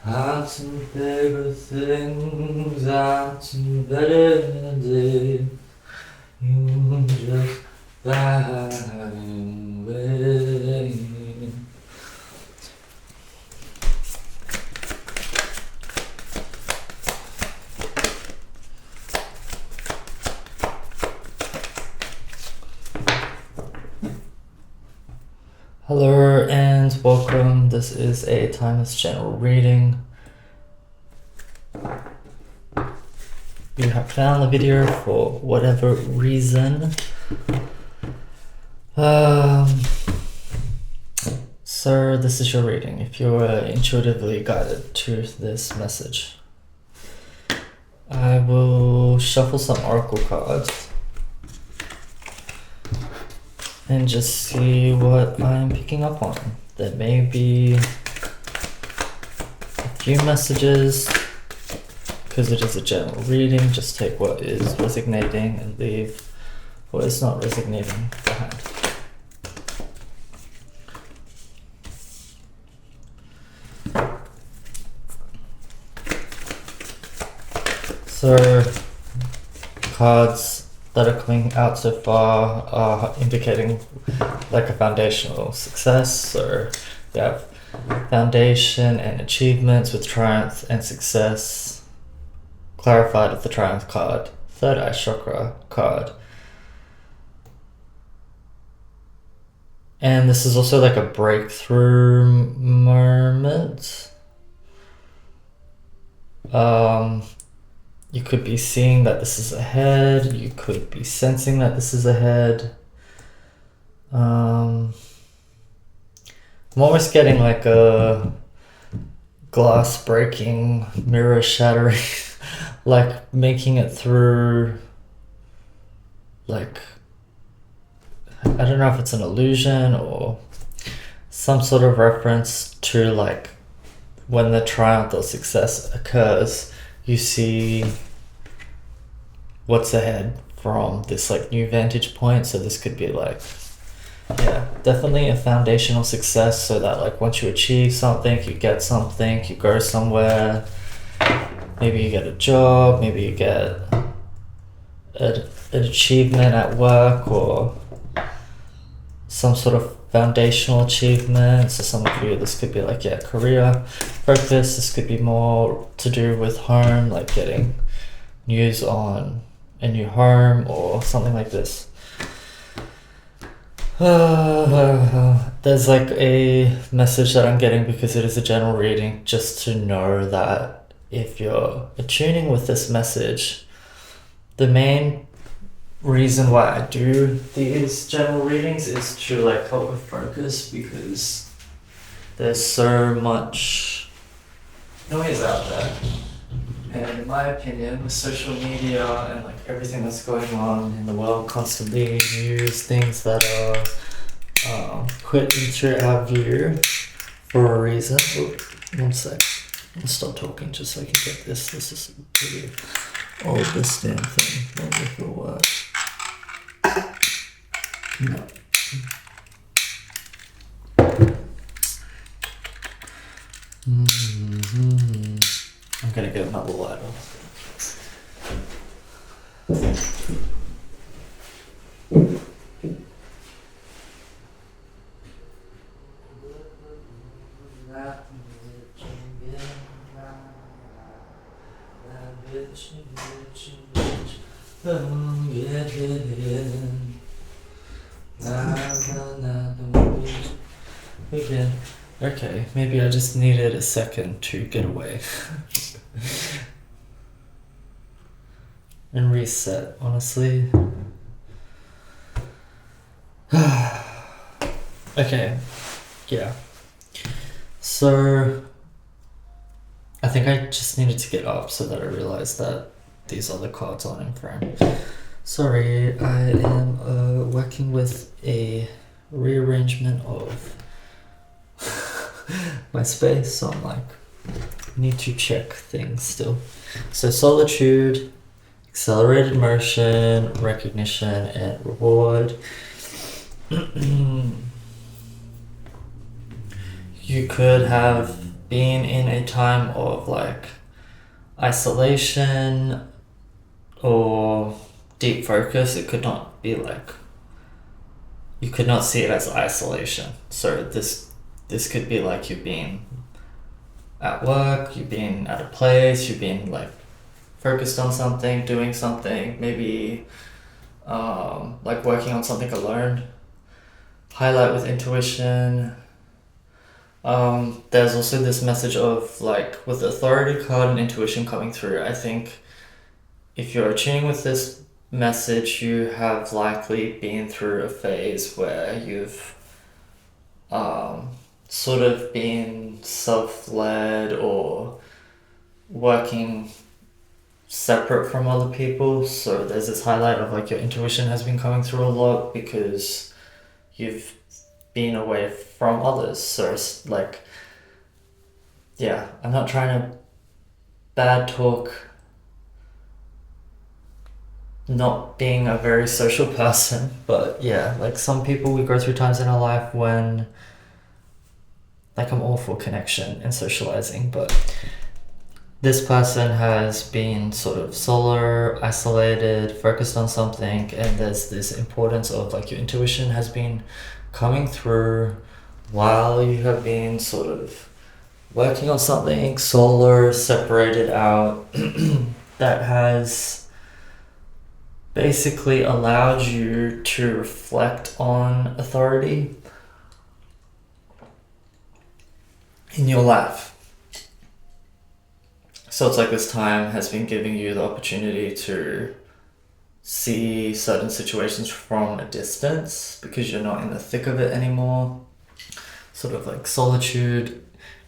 Had some bigger things, had some better days. You just flying away. Hello and welcome. This is a timeless general reading. You have found the video for whatever reason. So this is your reading. If you're intuitively guided to this message, I will shuffle some oracle cards and just see what I'm picking up on. There may be a few messages, because it is a general reading. Just take what is resonating and leave what is not resonating behind. So, cards that are coming out so far are indicating like a foundational success. So you have foundation and achievements with triumph and success clarified with the triumph card, third eye chakra card. And this is also like a breakthrough moment. You could be seeing that this is ahead. You could be sensing that this is ahead. I'm almost getting like a glass breaking, mirror shattering, like making it through, like, I don't know if it's an illusion or some sort of reference to like when the triumph or success occurs, you see what's ahead from this like new vantage point. So this could be like, yeah, definitely a foundational success, so that like once you achieve something, you get something, you go somewhere, maybe you get a job, maybe you get an achievement at work or some sort of foundational achievement. So some of you, this could be like, yeah, career focus. This could be more to do with home, like getting news on a new home or something like this. There's like a message that I'm getting, because it is a general reading, just to know that if you're attuning with this message, the main reason why I do these general readings is to like help with focus, because there's so much noise out there. And in my opinion, with social media and like everything that's going on in the world, constantly news, things that are put into our view for a reason. Oh, one sec. I'll stop talking just so I can get this. This is really old, this damn thing. Wonder if it'll work. No. I'm gonna get another lighter. Again. Okay, maybe I just needed a second to get away and reset, honestly. Okay, yeah. So I think I just needed to get up so that I realized that these other cards aren't in frame. Sorry, I am working with a rearrangement of my space, so I'm like, need to check things still. So solitude, accelerated motion, recognition, and reward. You could have being in a time of like isolation or deep focus. It could not be like, you could not see it as isolation. So this could be like you've been at work, you've been at a place, you've been like focused on something, doing something, maybe like working on something alone. Highlight with intuition. There's also this message of like with the authority card and intuition coming through. I think if you're tuning with this message, you have likely been through a phase where you've sort of been self-led or working separate from other people. So there's this highlight of like your intuition has been coming through a lot because you've been away from others. So it's like, yeah, I'm not trying to bad talk not being a very social person, but yeah, like some people, we go through times in our life when like I'm all for connection and socializing, but this person has been sort of solo, isolated, focused on something, and there's this importance of like your intuition has been coming through while you have been sort of working on something solo, separated out, that has basically allowed you to reflect on authority in your life. So it's like this time has been giving you the opportunity to see certain situations from a distance because you're not in the thick of it anymore. Sort of like solitude,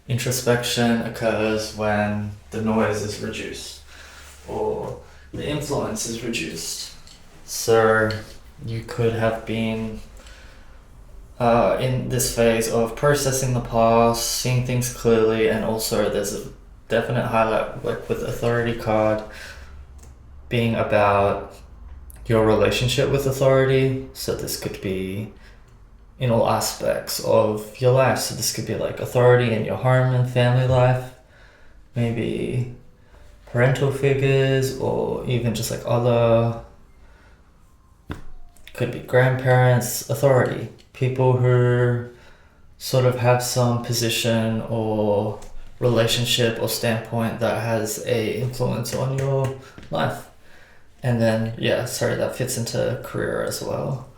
introspection occurs when the noise is reduced or the influence is reduced. So you could have been in this phase of processing the past, seeing things clearly, and also there's a definite highlight like with authority card being about your relationship with authority. So this could be in all aspects of your life. So this could be like authority in your home and family life, maybe parental figures, or even just like other, could be grandparents, authority, people who sort of have some position or relationship or standpoint that has a influence on your life. And then that fits into career as well.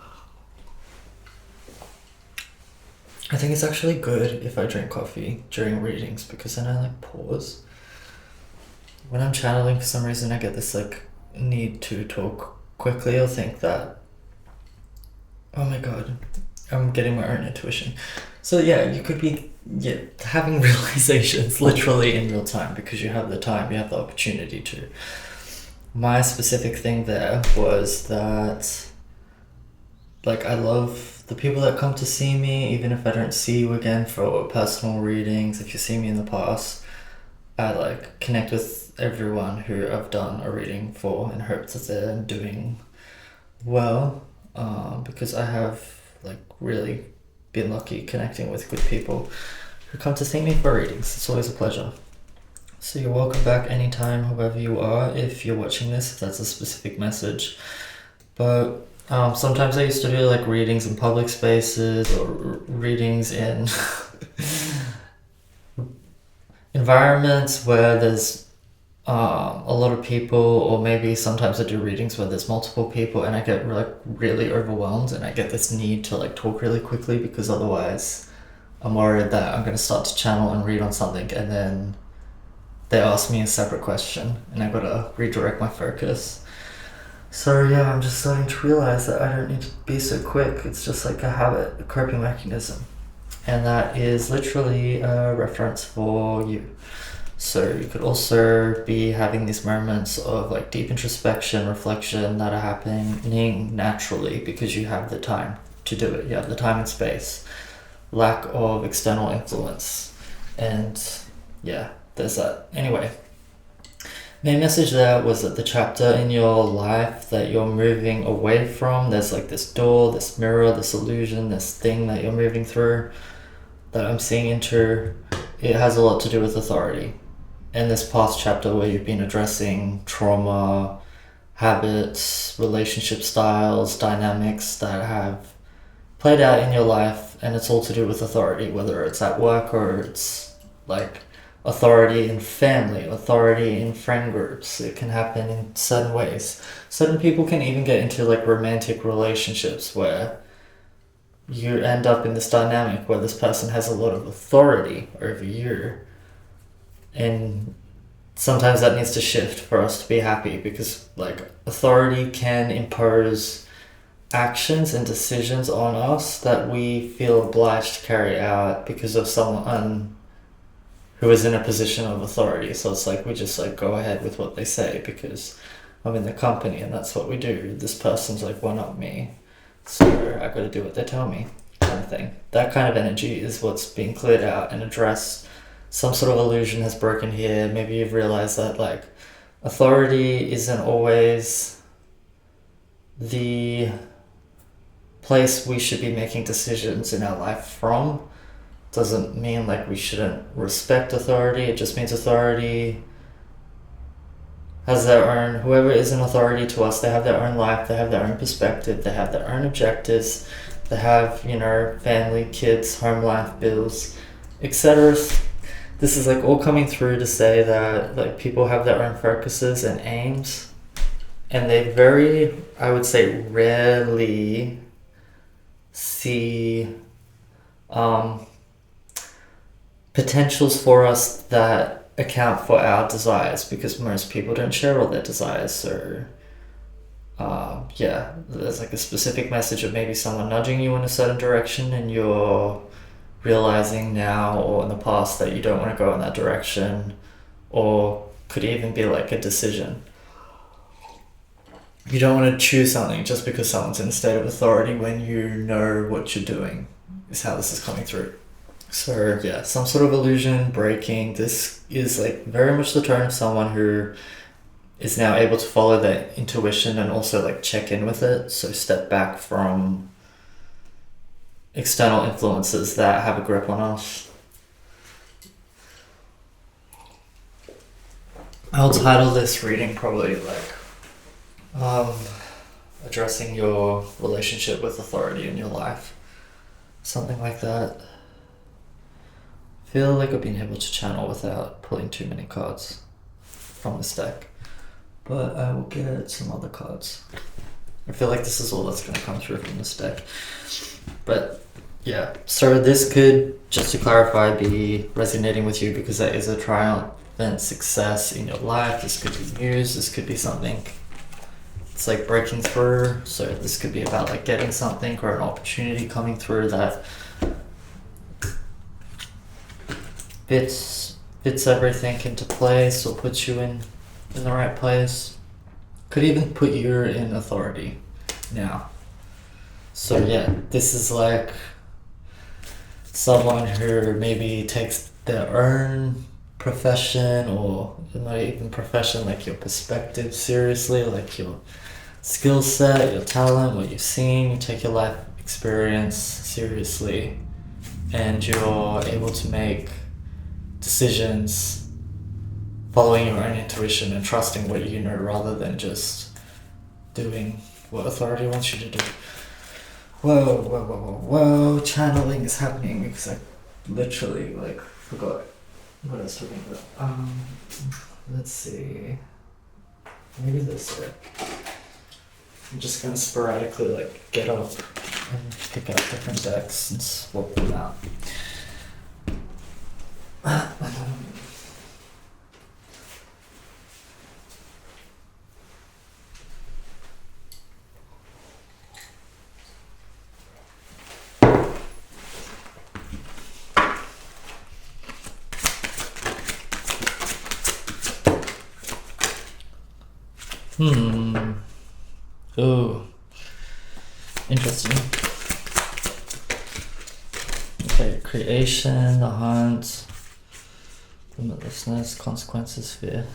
I think it's actually good if I drink coffee during readings because then I like pause. When I'm channeling, for some reason I get this like need to talk quickly or think that, oh my god, I'm getting my own intuition. So yeah, you could be having realizations literally in real time because you have the time, you have the opportunity to. My specific thing there was that like I love the people that come to see me, even if I don't see you again for personal readings. If you see me in the past, I like connect with everyone who I've done a reading for and hope that they're doing well, because I have like really been lucky connecting with good people who come to see me for readings. It's always a pleasure. So you're welcome back anytime, whoever you are, if you're watching this, if that's a specific message. But sometimes I used to do like readings in public spaces or readings in environments where there's a lot of people, or maybe sometimes I do readings where there's multiple people and I get like really overwhelmed and I get this need to like talk really quickly because otherwise I'm worried that I'm going to start to channel and read on something and then they ask me a separate question and I got to redirect my focus. So yeah, I'm just starting to realize that I don't need to be so quick. It's just like a habit, a coping mechanism. And that is literally a reference for you. So you could also be having these moments of like deep introspection, reflection that are happening naturally because you have the time to do it. You have the time and space. Lack of external influence. And yeah, there's that. Anyway, main message there was that the chapter in your life that you're moving away from, there's like this door, this mirror, this illusion, this thing that you're moving through that I'm seeing into, it has a lot to do with authority. In this past chapter where you've been addressing trauma, habits, relationship styles, dynamics that have played out in your life, and it's all to do with authority, whether it's at work or it's like authority in family, authority in friend groups. It can happen in certain ways. Certain people can even get into like romantic relationships where you end up in this dynamic where this person has a lot of authority over you, and sometimes that needs to shift for us to be happy, because like authority can impose actions and decisions on us that we feel obliged to carry out because of someone who is in a position of authority. So it's like we just like go ahead with what they say because I'm in the company and that's what we do. This person's like one up me, so I gotta do what they tell me, kind of thing. That kind of energy is what's being cleared out and addressed. Some sort of illusion has broken here. Maybe you've realized that like authority isn't always the place we should be making decisions in our life from. Doesn't mean like we shouldn't respect authority. It just means authority has their own, whoever is an authority to us, they have their own life, they have their own perspective, they have their own objectives, they have, you know, family, kids, home life, bills, etc. This is like all coming through to say that like people have their own focuses and aims, and they very, I would say, rarely see potentials for us that account for our desires, because most people don't share all their desires. So yeah, there's like a specific message of maybe someone nudging you in a certain direction and you're realizing now or in the past that you don't want to go in that direction, or could even be like a decision. You don't want to choose something just because someone's in a state of authority when you know what you're doing, is how this is coming through. So yeah, some sort of illusion breaking. This is like very much the tone of someone who is now able to follow their intuition and also like check in with it. So step back from external influences that have a grip on us. I'll title this reading probably like addressing your relationship with authority in your life. Something like that. I feel like I've been able to channel without pulling too many cards from this deck. But I will get some other cards. I feel like this is all that's going to come through from this deck. But yeah, so this could, just to clarify, be resonating with you because that is a triumphant success in your life. This could be news. This could be something. It's like breaking through. So this could be about like getting something or an opportunity coming through that fits everything into place or puts you in the right place. Could even put you in authority now. So yeah, this is like someone who maybe takes their own profession, or not even profession, like your perspective seriously, like your skill set, your talent, what you've seen. You take your life experience seriously and you're able to make decisions following your own intuition and trusting what you know rather than just doing what authority wants you to do. Whoa, channeling is happening because I literally like forgot what I was talking about. Let's see, maybe this way. I'm just gonna sporadically like get up and pick up different decks and swap them out. Oh, interesting. Okay, creation, the hunt, limitlessness, consequences, fear.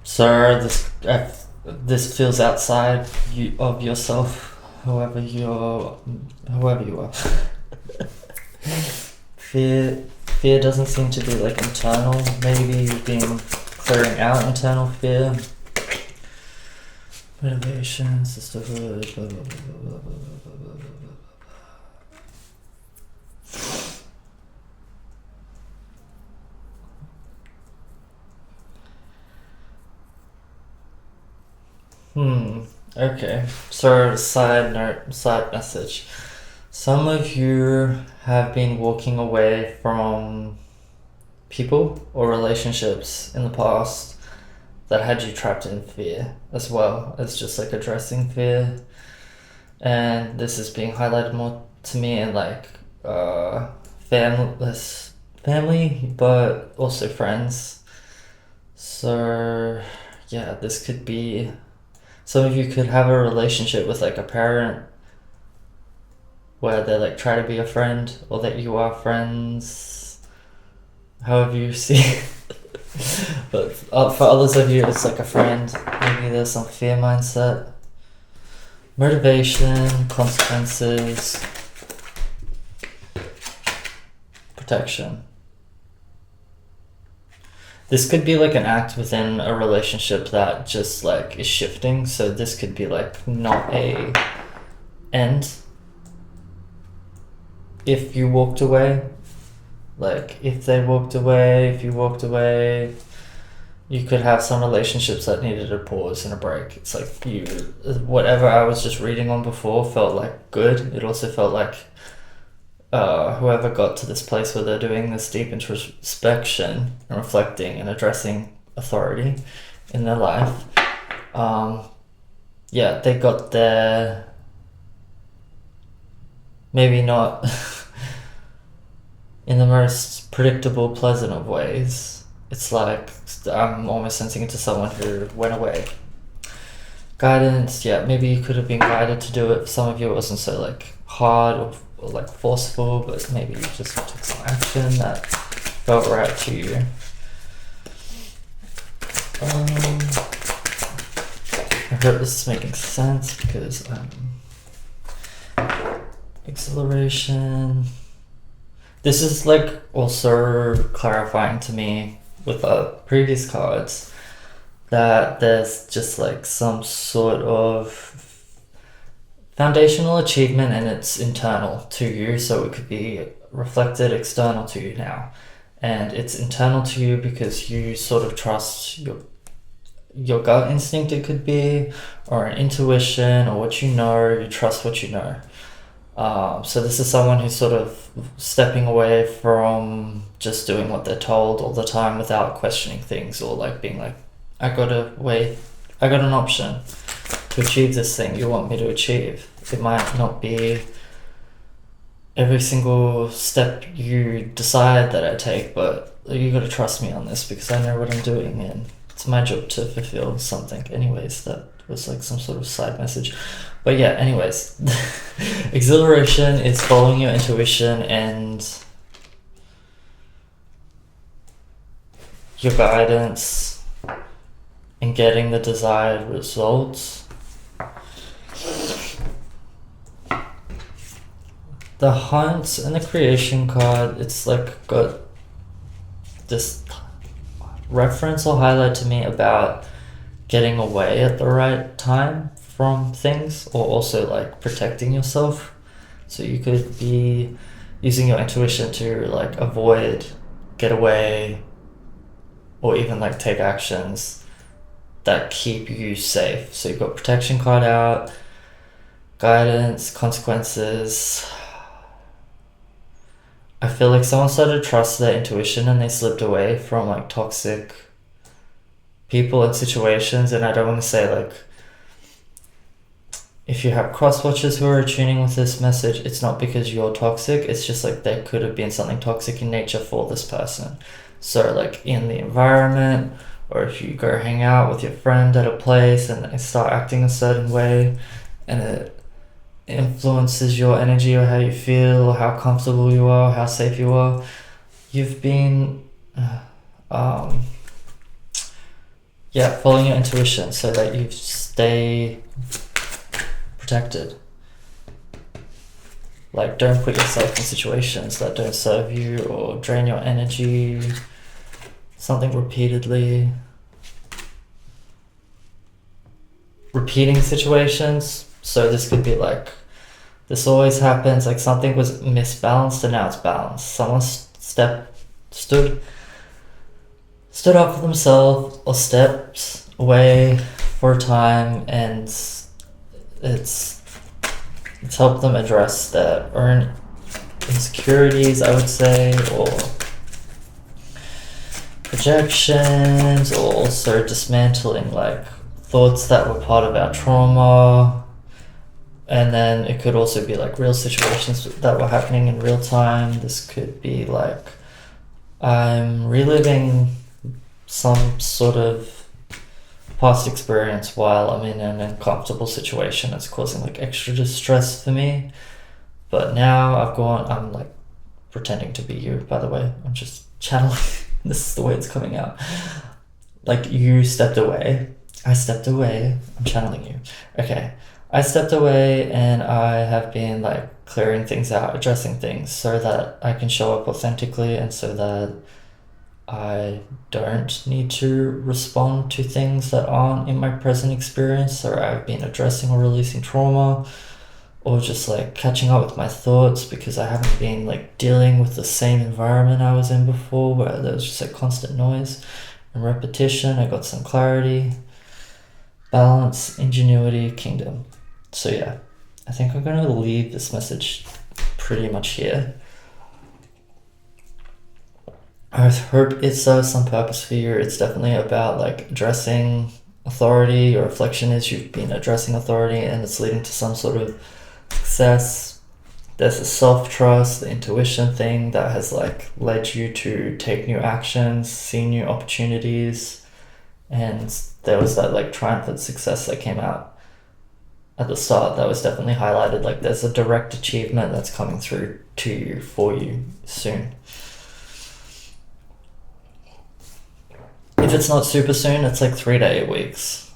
So this feels outside of yourself. whoever you are. Fear doesn't seem to be like internal. Maybe you've been clearing out internal fear. Motivation, sisterhood, blah, blah, blah, blah, blah, blah, blah, blah, blah. Okay. So side message. Some of you have been walking away from people or relationships in the past that had you trapped in fear, as well as just like addressing fear. And this is being highlighted more to me in like family, but also friends. So yeah, this could be, some of you could have a relationship with like a parent where they like try to be a friend, or that you are friends, however you see it. But for others of you, it's like a friend. Maybe there's some fear mindset. Motivation, consequences, protection. This could be like an act within a relationship that just like is shifting. So this could be like not a end. If you walked away, like if they walked away, if you walked away, you could have some relationships that needed a pause and a break. It's like whatever I was just reading on before felt like good. It also felt like whoever got to this place where they're doing this deep introspection and reflecting and addressing authority in their life, they got there, maybe not in the most predictable, pleasant of ways. It's like I'm almost sensing it to someone who went away. Guidance, maybe you could have been guided to do it. For some of you, it wasn't so like hard or like forceful, but maybe you just took some action that felt right to you. I hope this is making sense, because exhilaration. This is like also clarifying to me with previous cards that there's just like some sort of foundational achievement, and it's internal to you, so it could be reflected external to you now. And it's internal to you because you sort of trust your gut instinct, it could be, or an intuition, or what you know. You trust what you know. So this is someone who's sort of stepping away from just doing what they're told all the time without questioning things, or like being like, I got an option to achieve this thing you want me to achieve. It might not be every single step you decide that I take, but you gotta trust me on this because I know what I'm doing, and it's my job to fulfill something. Anyways, that was like some sort of side message. But yeah, anyways, exhilaration is following your intuition and your guidance and getting the desired results. The hunt and the creation card, it's like got this reference or highlight to me about getting away at the right time from things, or also like protecting yourself. So you could be using your intuition to like avoid, get away, or even like take actions that keep you safe. So you've got protection card out, guidance, consequences. I feel like someone started to trust their intuition and they slipped away from like toxic people and situations. And I don't want to say like, if you have cross watchers who are tuning with this message, it's not because you're toxic. It's just like there could have been something toxic in nature for this person. So like in the environment, or if you go hang out with your friend at a place and they start acting a certain way, and it influences your energy or how you feel, or how comfortable you are, how safe you are, you've been following your intuition so that you stay protected. Like, don't put yourself in situations that don't serve you or drain your energy. Something repeatedly. Repeating situations. So this could be like, this always happens, like something was misbalanced and now it's balanced. Someone stood up for themselves or stepped away for a time, and it's helped them address their own insecurities, I would say, or projections, or also dismantling like thoughts that were part of our trauma. And then it could also be like real situations that were happening in real time. This could be like, I'm reliving some sort of past experience while I'm in an uncomfortable situation. It's causing like extra distress for me. But now I'm like pretending to be you, by the way. I'm just channeling. This is the way it's coming out. Like, you stepped away. I stepped away. I'm channeling you. Okay. I stepped away and I have been like clearing things out, addressing things so that I can show up authentically, and so that I don't need to respond to things that aren't in my present experience. So I've been addressing or releasing trauma, or just like catching up with my thoughts, because I haven't been like dealing with the same environment I was in before, where there was just like constant noise and repetition. I got some clarity, balance, ingenuity, kingdom. So yeah, I think I'm going to leave this message pretty much here. I hope it serves some purpose for you. It's definitely about like addressing authority. Your reflection is you've been addressing authority and it's leading to some sort of success. There's a self-trust, the intuition thing that has like led you to take new actions, see new opportunities. And there was that like triumphant success that came out at the start that was definitely highlighted. Like, there's a direct achievement that's coming through to you, for you, soon. If it's not super soon, it's like 3 to 8 weeks.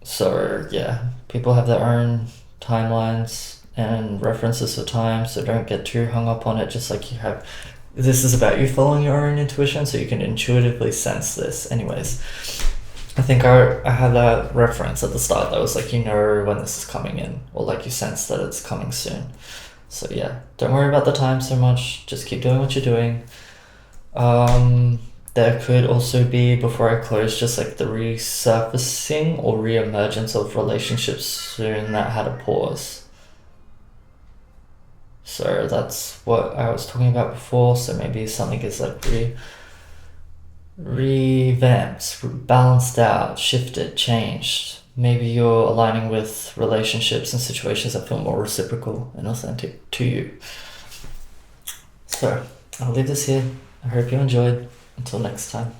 So yeah, people have their own timelines and references for time, so don't get too hung up on it. Just like you have, this is about you following your own intuition, so you can intuitively sense this. Anyways, I think I had that reference at the start that was like, you know when this is coming in, or like you sense that it's coming soon. So yeah, don't worry about the time so much, just keep doing what you're doing. There could also be, before I close, just like the resurfacing or re-emergence of relationships soon that had a pause. So that's what I was talking about before. So maybe something is like revamped, balanced out, shifted, changed. Maybe you're aligning with relationships and situations that feel more reciprocal and authentic to you. So I'll leave this here. I hope you enjoyed. Until next time.